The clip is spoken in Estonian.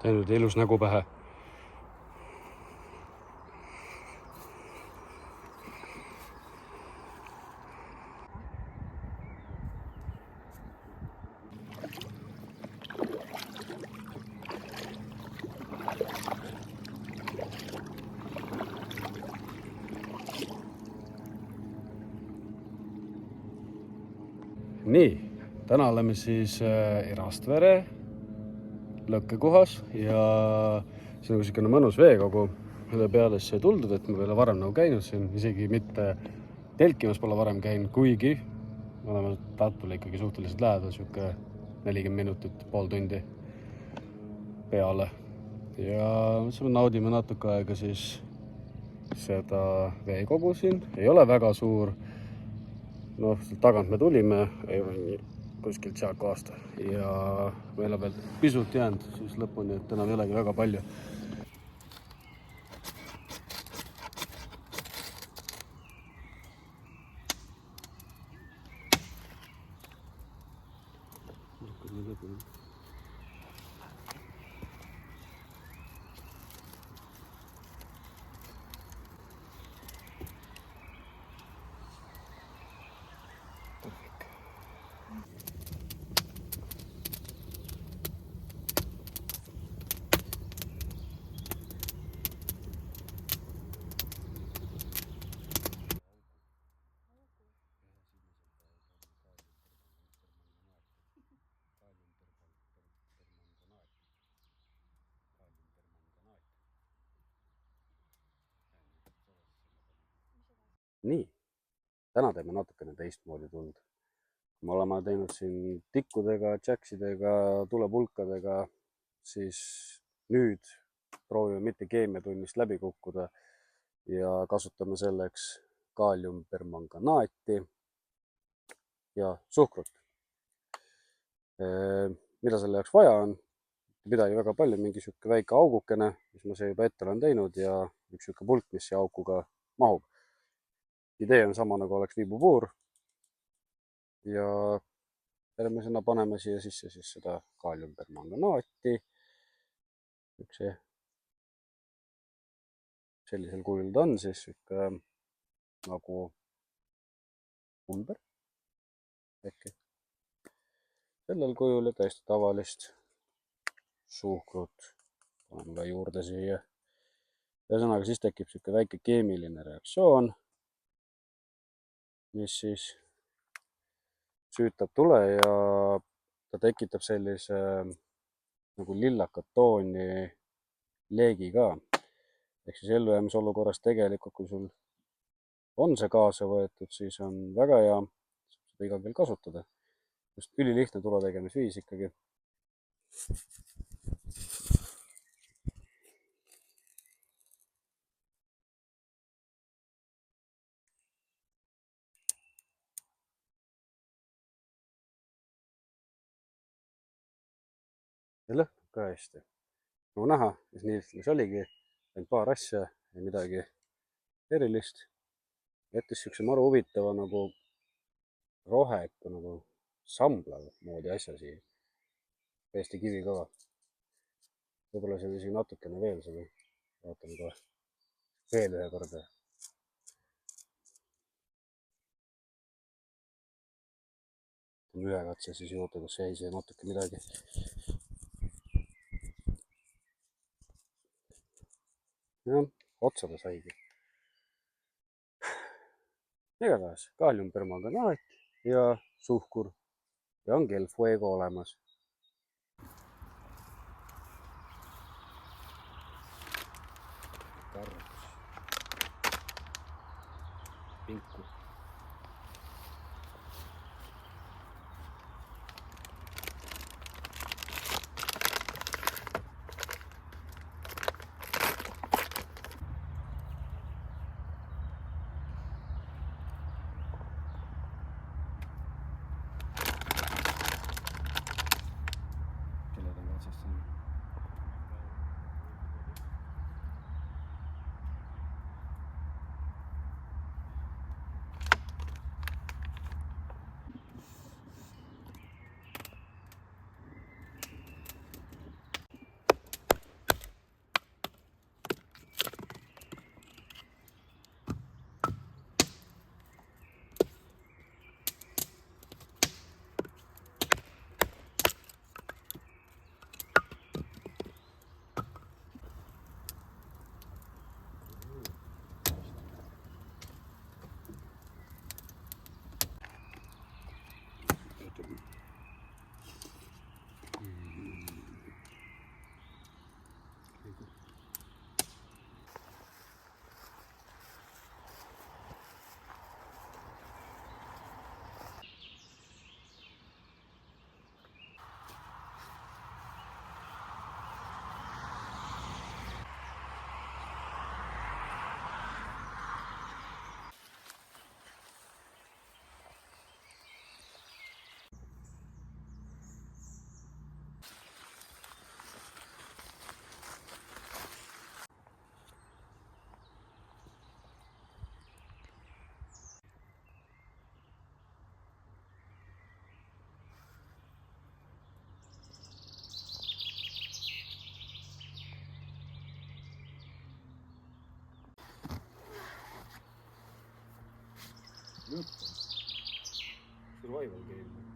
teinud ilus nägu pähe. Nii, täna oleme siis Erastvere lõkkekohas ja see on selline mõnus veekogu, mille peale sai tuldud, et ma pole varem nagu käinud siin, isegi mitte telkimas pole varem käinud, kuigi me oleme Tartule ikkagi suhteliselt lähedal, siuke 40 minutit, pool tundi peale. Ja me naudime natuke aega siis seda veekogu siin, ei ole väga suur. Noh, tagant me tulime kuskilt sealt kohast ja meil on veel pisut jäänud siis lõpuni, et enam ei olegi väga palju. Nii, täna teeme natukene teistmoodi tuld. Me oleme teinud siin tikkudega, jacksidega, tulepulkadega, siis nüüd proovime mitte keemiatunnist läbi kukkuda ja kasutame selleks kaaliumpermanganaati ja suhkrut. Mida selle jaoks vaja on? Midagi väga palju, mingi siuke väike augukene, mis ma see juba ette olen teinud ja üks siuke pulk, mis siia aukuga mahub. Idee on sama, nagu oleks viibupuur ja järgmisena paneme siia sisse siis seda kaaliumpermanganaati. Sellisel kujul ta on siis siuke nagu pulber äkki. Sellel kujul ja täiesti tavalist suhkrut panen ka juurde siia. Ühesõnaga siis tekib siuke väike keemiline reaktsioon, mis siis süütab tule ja ta tekitab sellise nagu lillakat tooni leegi ka. Ehk siis ellujäämisolukorras tegelikult, kui sul on see kaasa võetud, siis on väga hea seda igal kell kasutada. Just ülilihtne tule tegemisviis ikkagi. Ja lõhnab ka hästi. Nagu näha, siis nii lihtsalt oligi, ainult paar asja ja midagi erilist. Jättis siukse maru huvitava nagu roheku, nagu sambla moodi asja siia. Täiesti kivikõva. Võib-olla see on isegi natukene veel seda. Vaatame kohe veel ühe korda. Ühe katse siis juurde, kus jäi see natuke midagi. Jah, otsa ta saigi. Igatahes kaaliumpermanganaat ja suhkur ja ongi el fuego olemas. Tarkus. Pinku. survival game.